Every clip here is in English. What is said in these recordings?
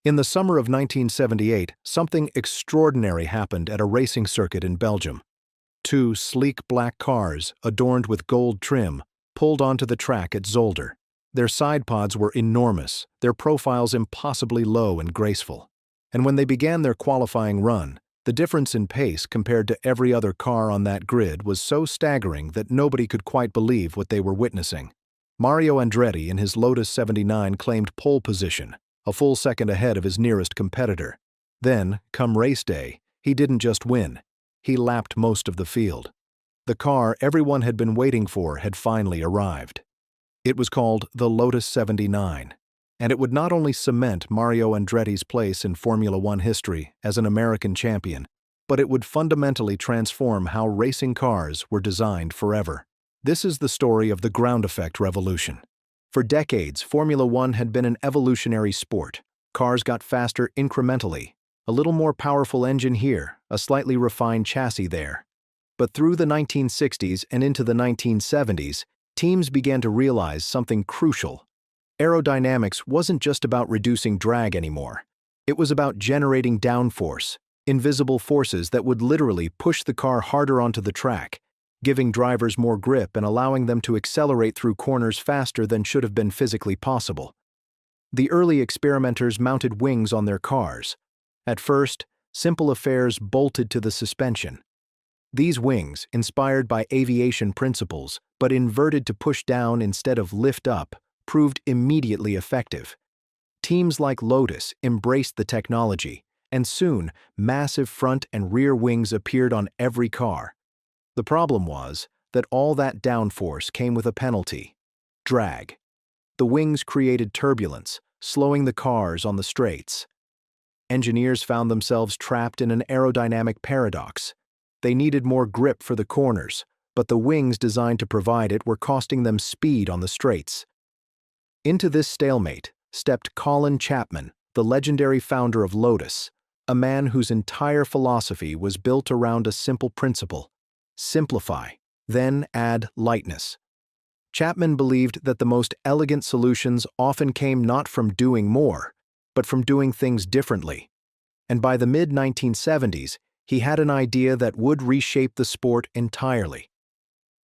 In the summer of 1978, something extraordinary happened at a racing circuit in Belgium. Two sleek black cars, adorned with gold trim, pulled onto the track at Zolder. Their sidepods were enormous, their profiles impossibly low and graceful. And when they began their qualifying run, the difference in pace compared to every other car on that grid was so staggering that nobody could quite believe what they were witnessing. Mario Andretti in his Lotus 79 claimed pole position, a full second ahead of his nearest competitor. Then, come race day, he didn't just win, he lapped most of the field. The car everyone had been waiting for had finally arrived. It was called the Lotus 79, and it would not only cement Mario Andretti's place in Formula One history as an American champion, but it would fundamentally transform how racing cars were designed forever. This is the story of the ground effect revolution. For decades, Formula One had been an evolutionary sport. Cars got faster incrementally, a little more powerful engine here, a slightly refined chassis there. But through the 1960s and into the 1970s, teams began to realize something crucial. Aerodynamics wasn't just about reducing drag anymore. It was about generating downforce, invisible forces that would literally push the car harder onto the track, giving drivers more grip and allowing them to accelerate through corners faster than should have been physically possible. The early experimenters mounted wings on their cars. At first, simple affairs bolted to the suspension. These wings, inspired by aviation principles, but inverted to push down instead of lift up, proved immediately effective. Teams like Lotus embraced the technology, and soon, massive front and rear wings appeared on every car. The problem was that all that downforce came with a penalty: drag. The wings created turbulence, slowing the cars on the straights. Engineers found themselves trapped in an aerodynamic paradox. They needed more grip for the corners, but the wings designed to provide it were costing them speed on the straights. Into this stalemate stepped Colin Chapman, the legendary founder of Lotus, a man whose entire philosophy was built around a simple principle: simplify, then add lightness. Chapman believed that the most elegant solutions often came not from doing more, but from doing things differently. And by the mid-1970s, he had an idea that would reshape the sport entirely.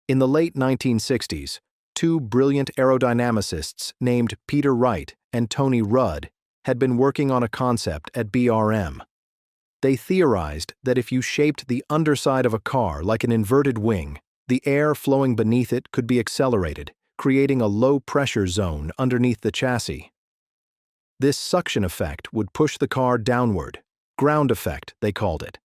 In the late 1960s, two brilliant aerodynamicists named Peter Wright and Tony Rudd had been working on a concept at BRM. They theorized that if you shaped the underside of a car like an inverted wing, the air flowing beneath it could be accelerated, creating a low-pressure zone underneath the chassis. This suction effect would push the car downward. Ground effect, they called it.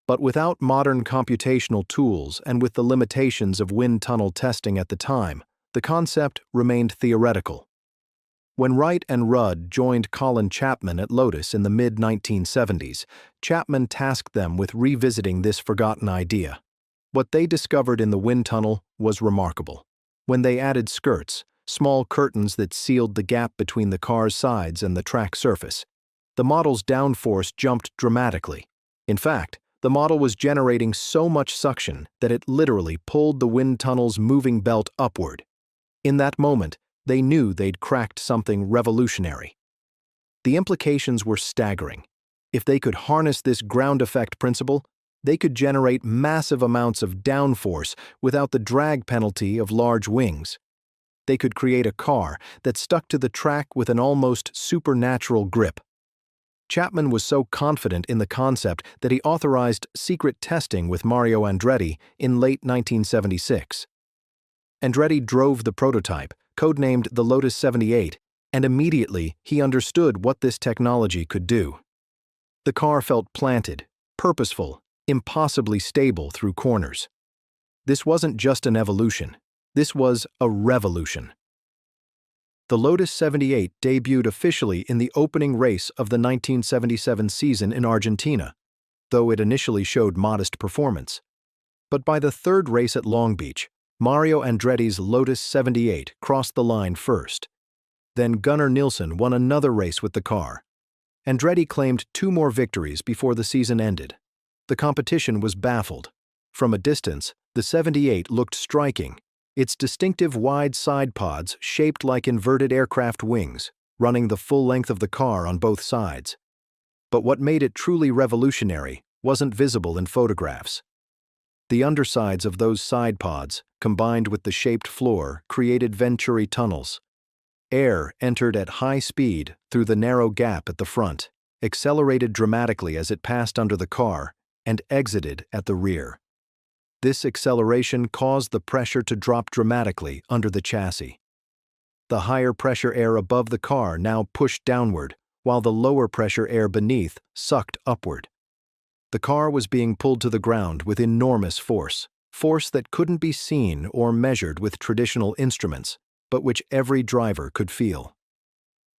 But without modern computational tools and with the limitations of wind tunnel testing at the time, the concept remained theoretical. When Wright and Rudd joined Colin Chapman at Lotus in the mid-1970s, Chapman tasked them with revisiting this forgotten idea. What they discovered in the wind tunnel was remarkable. When they added skirts, small curtains that sealed the gap between the car's sides and the track surface, the model's downforce jumped dramatically. In fact, the model was generating so much suction that it literally pulled the wind tunnel's moving belt upward. In that moment, they knew they'd cracked something revolutionary. The implications were staggering. If they could harness this ground effect principle, they could generate massive amounts of downforce without the drag penalty of large wings. They could create a car that stuck to the track with an almost supernatural grip. Chapman was so confident in the concept that he authorized secret testing with Mario Andretti in late 1976. Andretti drove the prototype, codenamed the Lotus 78, and immediately he understood what this technology could do. The car felt planted, purposeful, impossibly stable through corners. This wasn't just an evolution. This was a revolution. The Lotus 78 debuted officially in the opening race of the 1977 season in Argentina, though it initially showed modest performance. But by the third race at Long Beach, Mario Andretti's Lotus 78 crossed the line first. Then Gunnar Nilsson won another race with the car. Andretti claimed 2 more victories before the season ended. The competition was baffled. From a distance, the 78 looked striking, its distinctive wide side pods shaped like inverted aircraft wings, running the full length of the car on both sides. But what made it truly revolutionary wasn't visible in photographs. The undersides of those sidepods, combined with the shaped floor, created venturi tunnels. Air entered at high speed through the narrow gap at the front, accelerated dramatically as it passed under the car, and exited at the rear. This acceleration caused the pressure to drop dramatically under the chassis. The higher pressure air above the car now pushed downward, while the lower pressure air beneath sucked upward. The car was being pulled to the ground with enormous force that couldn't be seen or measured with traditional instruments, but which every driver could feel.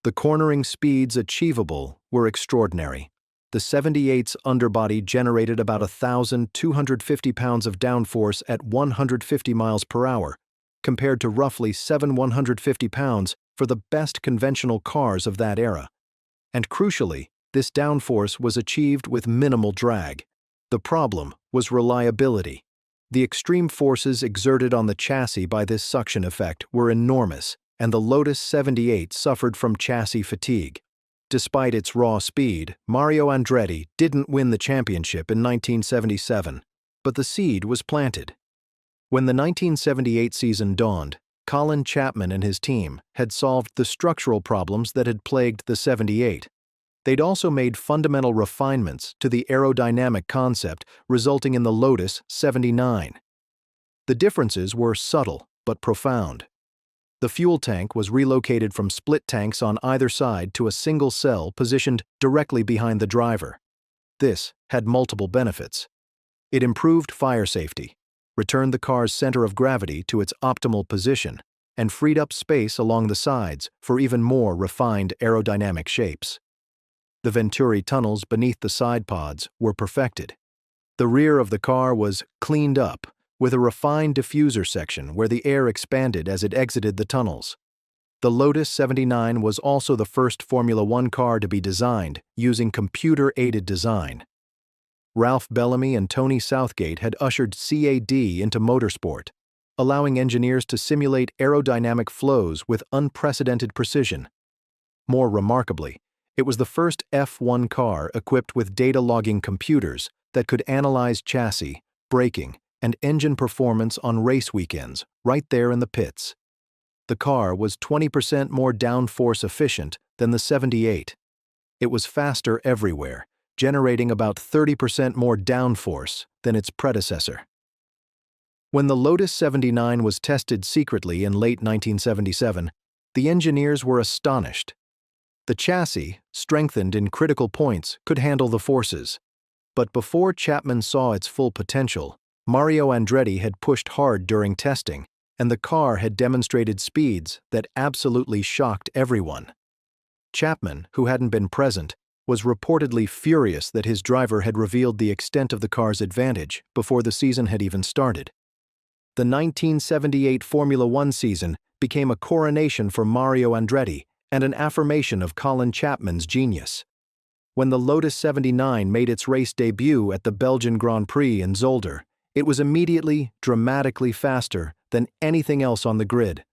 The cornering speeds achievable were extraordinary. The 78's underbody generated about 1,250 pounds of downforce at 150 miles per hour, compared to roughly 750 pounds for the best conventional cars of that era. And crucially, this downforce was achieved with minimal drag. The problem was reliability. The extreme forces exerted on the chassis by this suction effect were enormous, and the Lotus 78 suffered from chassis fatigue. Despite its raw speed, Mario Andretti didn't win the championship in 1977, but the seed was planted. When the 1978 season dawned, Colin Chapman and his team had solved the structural problems that had plagued the 78. They'd also made fundamental refinements to the aerodynamic concept, resulting in the Lotus 79. The differences were subtle but profound. The fuel tank was relocated from split tanks on either side to a single cell positioned directly behind the driver. This had multiple benefits. It improved fire safety, returned the car's center of gravity to its optimal position, and freed up space along the sides for even more refined aerodynamic shapes. The venturi tunnels beneath the sidepods were perfected. The rear of the car was cleaned up, with a refined diffuser section where the air expanded as it exited the tunnels. The Lotus 79 was also the first Formula One car to be designed using computer-aided design. Ralph Bellamy and Tony Southgate had ushered CAD into motorsport, allowing engineers to simulate aerodynamic flows with unprecedented precision. More remarkably, it was the first F1 car equipped with data logging computers that could analyze chassis, braking, and engine performance on race weekends, right there in the pits. The car was 20% more downforce efficient than the 78. It was faster everywhere, generating about 30% more downforce than its predecessor. When the Lotus 79 was tested secretly in late 1977, the engineers were astonished. The chassis, strengthened in critical points, could handle the forces. But before Chapman saw its full potential, Mario Andretti had pushed hard during testing, and the car had demonstrated speeds that absolutely shocked everyone. Chapman, who hadn't been present, was reportedly furious that his driver had revealed the extent of the car's advantage before the season had even started. The 1978 Formula One season became a coronation for Mario Andretti and an affirmation of Colin Chapman's genius. When the Lotus 79 made its race debut at the Belgian Grand Prix in Zolder, it was immediately, dramatically faster than anything else on the grid.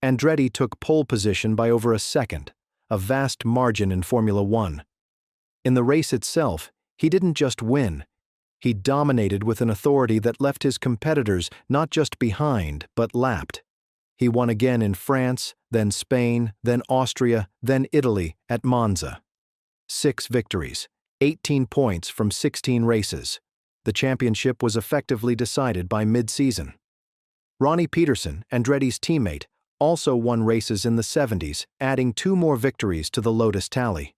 Andretti took pole position by over a second, a vast margin in Formula One. In the race itself, he didn't just win. He dominated with an authority that left his competitors not just behind, but lapped. He won again in France, then Spain, then Austria, then Italy at Monza. 6 victories, 18 points from 16 races. The championship was effectively decided by mid-season. Ronnie Peterson, Andretti's teammate, also won races in the 70s, adding 2 more victories to the Lotus tally.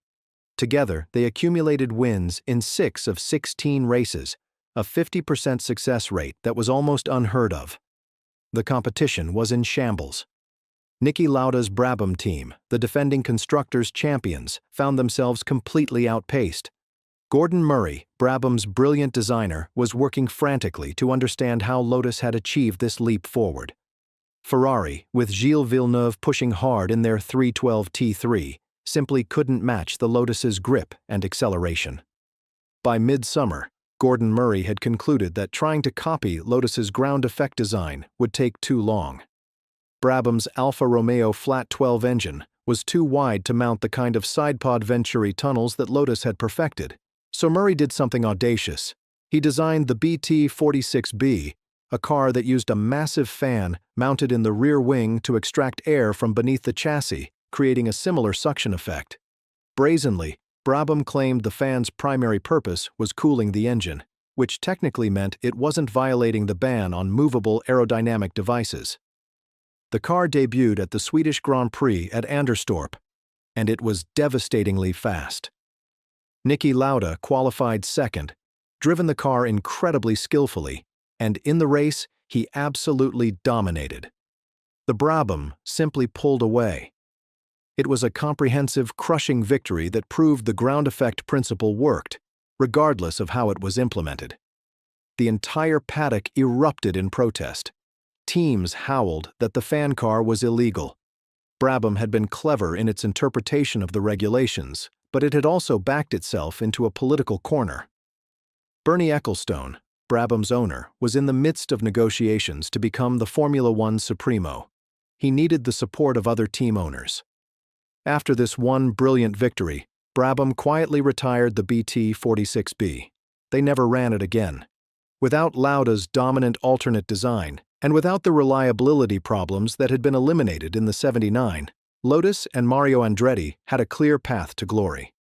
Together, they accumulated wins in 6 of 16 races, a 50% success rate that was almost unheard of. The competition was in shambles. Niki Lauda's Brabham team, the defending constructors' champions, found themselves completely outpaced. Gordon Murray, Brabham's brilliant designer, was working frantically to understand how Lotus had achieved this leap forward. Ferrari, with Gilles Villeneuve pushing hard in their 312 T3, simply couldn't match the Lotus's grip and acceleration. By midsummer, Gordon Murray had concluded that trying to copy Lotus's ground effect design would take too long. Brabham's Alfa Romeo Flat 12 engine was too wide to mount the kind of sidepod venturi tunnels that Lotus had perfected. So Murray did something audacious. He designed the BT-46B, a car that used a massive fan mounted in the rear wing to extract air from beneath the chassis, creating a similar suction effect. Brazenly, Brabham claimed the fan's primary purpose was cooling the engine, which technically meant it wasn't violating the ban on movable aerodynamic devices. The car debuted at the Swedish Grand Prix at Anderstorp, and it was devastatingly fast. Niki Lauda qualified second, driven the car incredibly skillfully, and in the race, he absolutely dominated. The Brabham simply pulled away. It was a comprehensive, crushing victory that proved the ground effect principle worked, regardless of how it was implemented. The entire paddock erupted in protest. Teams howled that the fan car was illegal. Brabham had been clever in its interpretation of the regulations, but it had also backed itself into a political corner. Bernie Ecclestone, Brabham's owner, was in the midst of negotiations to become the Formula One Supremo. He needed the support of other team owners. After this one brilliant victory, Brabham quietly retired the BT-46B. They never ran it again. Without Lauda's dominant alternate design, and without the reliability problems that had been eliminated in the 79, Lotus and Mario Andretti had a clear path to glory.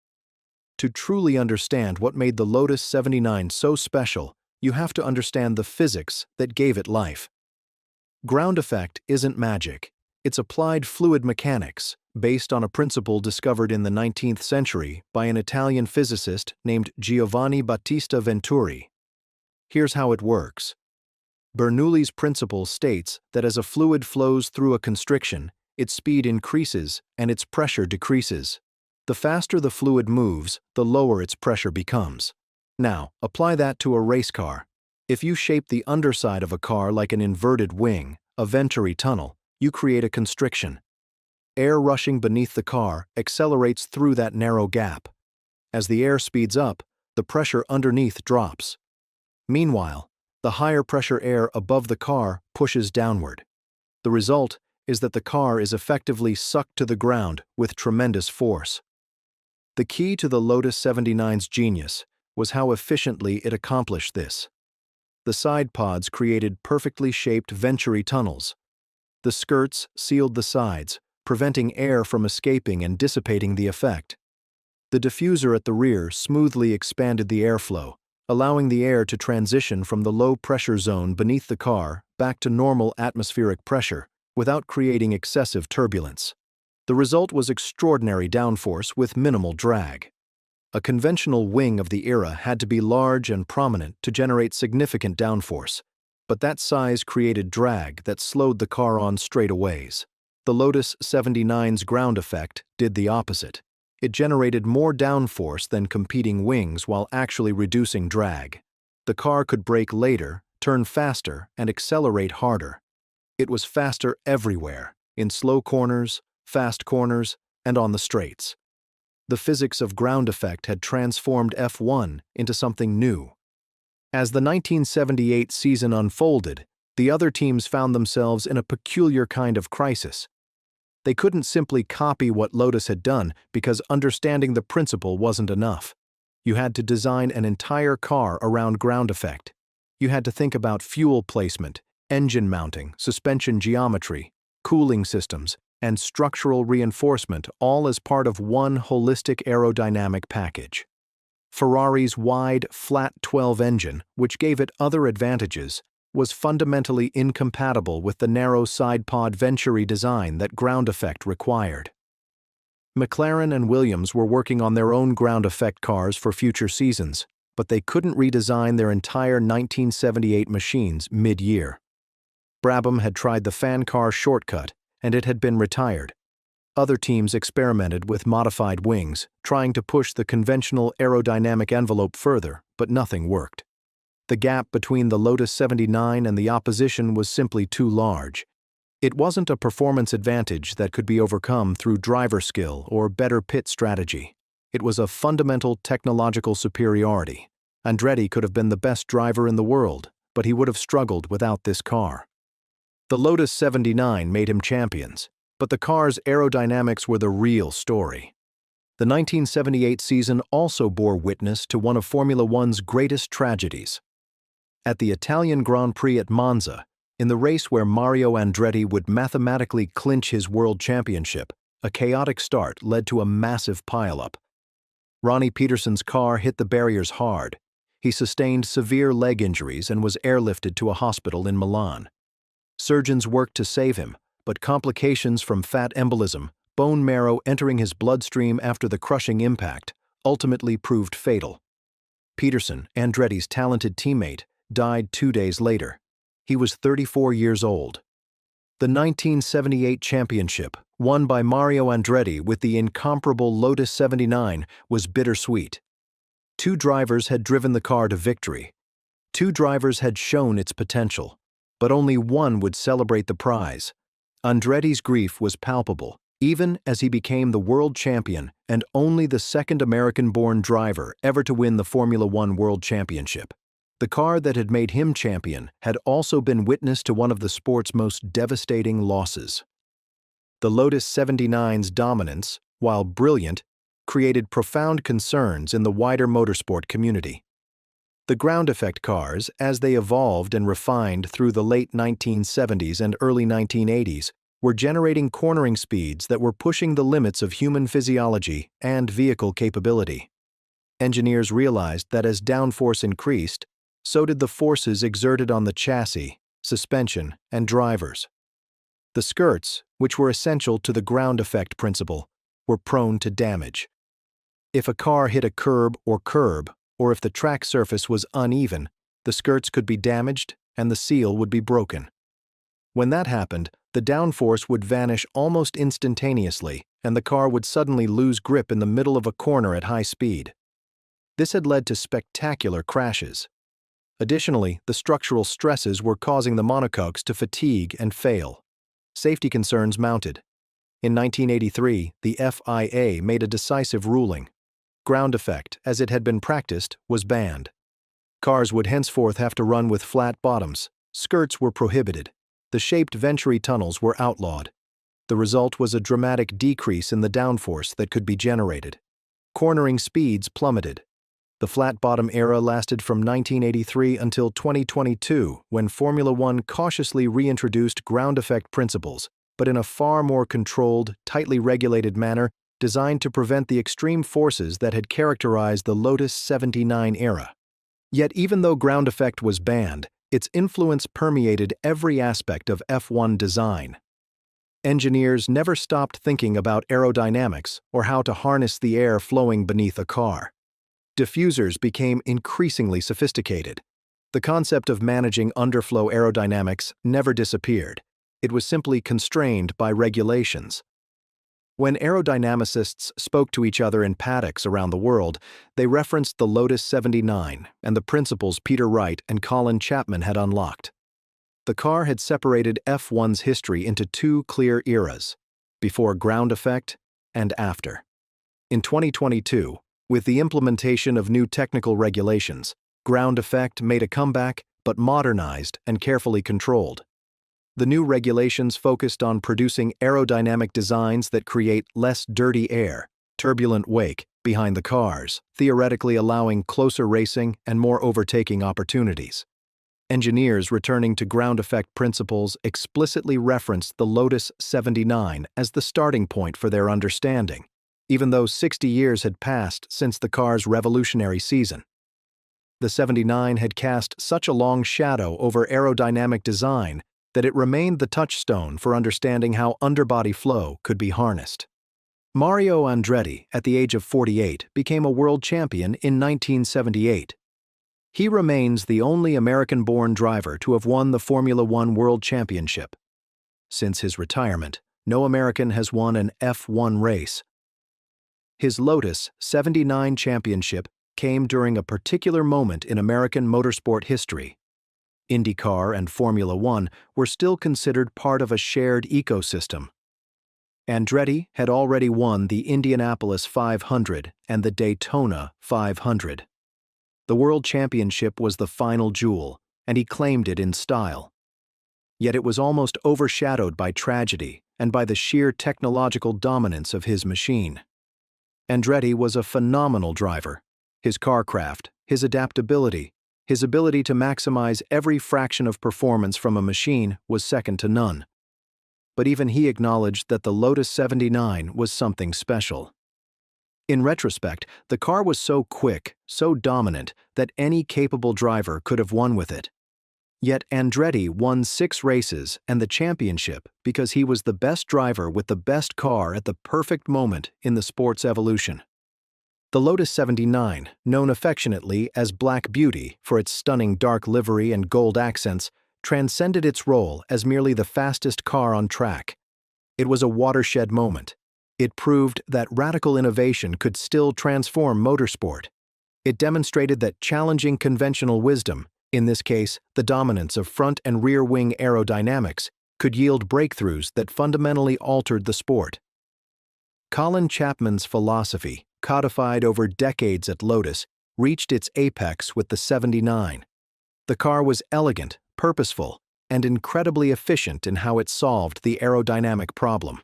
To truly understand what made the Lotus 79 so special, you have to understand the physics that gave it life. Ground effect isn't magic. It's applied fluid mechanics, based on a principle discovered in the 19th century by an Italian physicist named Giovanni Battista Venturi. Here's how it works. Bernoulli's principle states that as a fluid flows through a constriction, its speed increases and its pressure decreases. The faster the fluid moves, the lower its pressure becomes. Now, apply that to a race car. If you shape the underside of a car like an inverted wing, a venturi tunnel, you create a constriction. Air rushing beneath the car accelerates through that narrow gap. As the air speeds up, the pressure underneath drops. Meanwhile, the higher pressure air above the car pushes downward. The result is that the car is effectively sucked to the ground with tremendous force. The key to the Lotus 79's genius was how efficiently it accomplished this. The side pods created perfectly shaped venturi tunnels. The skirts sealed the sides, preventing air from escaping and dissipating the effect. The diffuser at the rear smoothly expanded the airflow, allowing the air to transition from the low-pressure zone beneath the car back to normal atmospheric pressure without creating excessive turbulence. The result was extraordinary downforce with minimal drag. A conventional wing of the era had to be large and prominent to generate significant downforce, but that size created drag that slowed the car on straightaways. The Lotus 79's ground effect did the opposite. It generated more downforce than competing wings while actually reducing drag. The car could brake later, turn faster, and accelerate harder. It was faster everywhere, in slow corners, fast corners, and on the straights. The physics of ground effect had transformed F1 into something new. As the 1978 season unfolded, the other teams found themselves in a peculiar kind of crisis. They couldn't simply copy what Lotus had done because understanding the principle wasn't enough. You had to design an entire car around ground effect. You had to think about fuel placement, engine mounting, suspension geometry, cooling systems, and structural reinforcement all as part of one holistic aerodynamic package. Ferrari's wide, flat 12 engine, which gave it other advantages, was fundamentally incompatible with the narrow sidepod venturi design that ground effect required. McLaren and Williams were working on their own ground effect cars for future seasons, but they couldn't redesign their entire 1978 machines mid-year. Brabham had tried the fan car shortcut, and it had been retired. Other teams experimented with modified wings, trying to push the conventional aerodynamic envelope further, but nothing worked. The gap between the Lotus 79 and the opposition was simply too large. It wasn't a performance advantage that could be overcome through driver skill or better pit strategy. It was a fundamental technological superiority. Andretti could have been the best driver in the world, but he would have struggled without this car. The Lotus 79 made him champions. But the car's aerodynamics were the real story. The 1978 season also bore witness to one of Formula One's greatest tragedies. At the Italian Grand Prix at Monza, in the race where Mario Andretti would mathematically clinch his world championship, a chaotic start led to a massive pileup. Ronnie Peterson's car hit the barriers hard. He sustained severe leg injuries and was airlifted to a hospital in Milan. Surgeons worked to save him, but complications from fat embolism, bone marrow entering his bloodstream after the crushing impact, ultimately proved fatal. Peterson, Andretti's talented teammate, died 2 days later. He was 34 years old. The 1978 championship, won by Mario Andretti with the incomparable Lotus 79, was bittersweet. 2 drivers had driven the car to victory. 2 drivers had shown its potential, but only one would celebrate the prize. Andretti's grief was palpable, even as he became the world champion and only the second American-born driver ever to win the Formula One World Championship. The car that had made him champion had also been witness to one of the sport's most devastating losses. The Lotus 79's dominance, while brilliant, created profound concerns in the wider motorsport community. The ground effect cars, as they evolved and refined through the late 1970s and early 1980s, were generating cornering speeds that were pushing the limits of human physiology and vehicle capability. Engineers realized that as downforce increased, so did the forces exerted on the chassis, suspension, and drivers. The skirts, which were essential to the ground effect principle, were prone to damage. If a car hit a curb, or if the track surface was uneven, the skirts could be damaged and the seal would be broken. When that happened, the downforce would vanish almost instantaneously and the car would suddenly lose grip in the middle of a corner at high speed. This had led to spectacular crashes. Additionally, the structural stresses were causing the monocoques to fatigue and fail. Safety concerns mounted. In 1983, the FIA made a decisive ruling. Ground effect, as it had been practiced, was banned. Cars would henceforth have to run with flat bottoms. Skirts were prohibited. The shaped venturi tunnels were outlawed. The result was a dramatic decrease in the downforce that could be generated. Cornering speeds plummeted. The flat-bottom era lasted from 1983 until 2022, when Formula One cautiously reintroduced ground effect principles, but in a far more controlled, tightly regulated manner designed to prevent the extreme forces that had characterized the Lotus 79 era. Yet even though ground effect was banned, its influence permeated every aspect of F1 design. Engineers never stopped thinking about aerodynamics or how to harness the air flowing beneath a car. Diffusers became increasingly sophisticated. The concept of managing underflow aerodynamics never disappeared. It was simply constrained by regulations. When aerodynamicists spoke to each other in paddocks around the world, they referenced the Lotus 79 and the principles Peter Wright and Colin Chapman had unlocked. The car had separated F1's history into 2 clear eras, before ground effect and after. In 2022, with the implementation of new technical regulations, ground effect made a comeback, but modernized and carefully controlled. The new regulations focused on producing aerodynamic designs that create less dirty air, turbulent wake, behind the cars, theoretically allowing closer racing and more overtaking opportunities. Engineers returning to ground effect principles explicitly referenced the Lotus 79 as the starting point for their understanding, even though 60 years had passed since the car's revolutionary season. The 79 had cast such a long shadow over aerodynamic design that it remained the touchstone for understanding how underbody flow could be harnessed. Mario Andretti, at the age of 48, became a world champion in 1978. He remains the only American-born driver to have won the Formula One World Championship. Since his retirement, no American has won an F1 race. His Lotus 79 championship came during a particular moment in American motorsport history. IndyCar and Formula One were still considered part of a shared ecosystem. Andretti had already won the Indianapolis 500 and the Daytona 500. The World Championship was the final jewel, and he claimed it in style. Yet it was almost overshadowed by tragedy and by the sheer technological dominance of his machine. Andretti was a phenomenal driver. His car craft, his adaptability, his ability to maximize every fraction of performance from a machine was second to none. But even he acknowledged that the Lotus 79 was something special. In retrospect, the car was so quick, so dominant, that any capable driver could have won with it. Yet Andretti won 6 races and the championship because he was the best driver with the best car at the perfect moment in the sport's evolution. The Lotus 79, known affectionately as Black Beauty for its stunning dark livery and gold accents, transcended its role as merely the fastest car on track. It was a watershed moment. It proved that radical innovation could still transform motorsport. It demonstrated that challenging conventional wisdom, in this case the dominance of front and rear wing aerodynamics, could yield breakthroughs that fundamentally altered the sport. Colin Chapman's philosophy, codified over decades at Lotus, reached its apex with the 79. The car was elegant, purposeful, and incredibly efficient in how it solved the aerodynamic problem.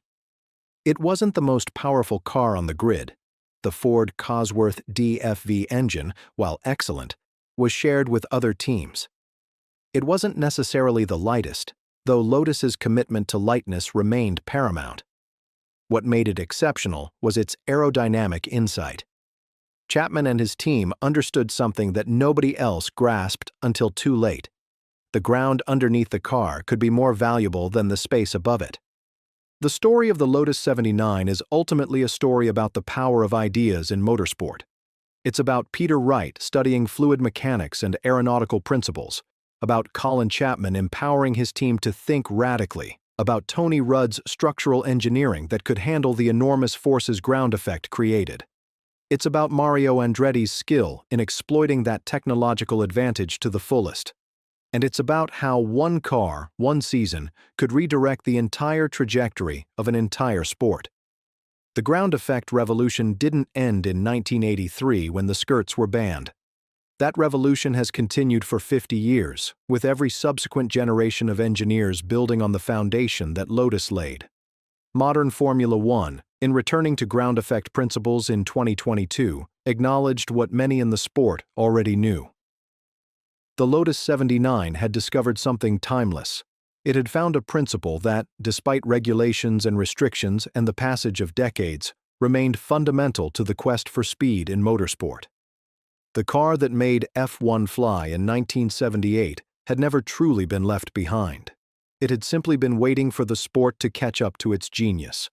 It wasn't the most powerful car on the grid. The Ford Cosworth DFV engine, while excellent, was shared with other teams. It wasn't necessarily the lightest, though Lotus's commitment to lightness remained paramount. What made it exceptional was its aerodynamic insight. Chapman and his team understood something that nobody else grasped until too late. The ground underneath the car could be more valuable than the space above it. The story of the Lotus 79 is ultimately a story about the power of ideas in motorsport. It's about Peter Wright studying fluid mechanics and aeronautical principles, about Colin Chapman empowering his team to think radically, about Tony Rudd's structural engineering that could handle the enormous forces ground effect created. It's about Mario Andretti's skill in exploiting that technological advantage to the fullest. And it's about how one car, one season, could redirect the entire trajectory of an entire sport. The ground effect revolution didn't end in 1983 when the skirts were banned. That revolution has continued for 50 years, with every subsequent generation of engineers building on the foundation that Lotus laid. Modern Formula One, in returning to ground effect principles in 2022, acknowledged what many in the sport already knew. The Lotus 79 had discovered something timeless. It had found a principle that, despite regulations and restrictions and the passage of decades, remained fundamental to the quest for speed in motorsport. The car that made F1 fly in 1978 had never truly been left behind. It had simply been waiting for the sport to catch up to its genius.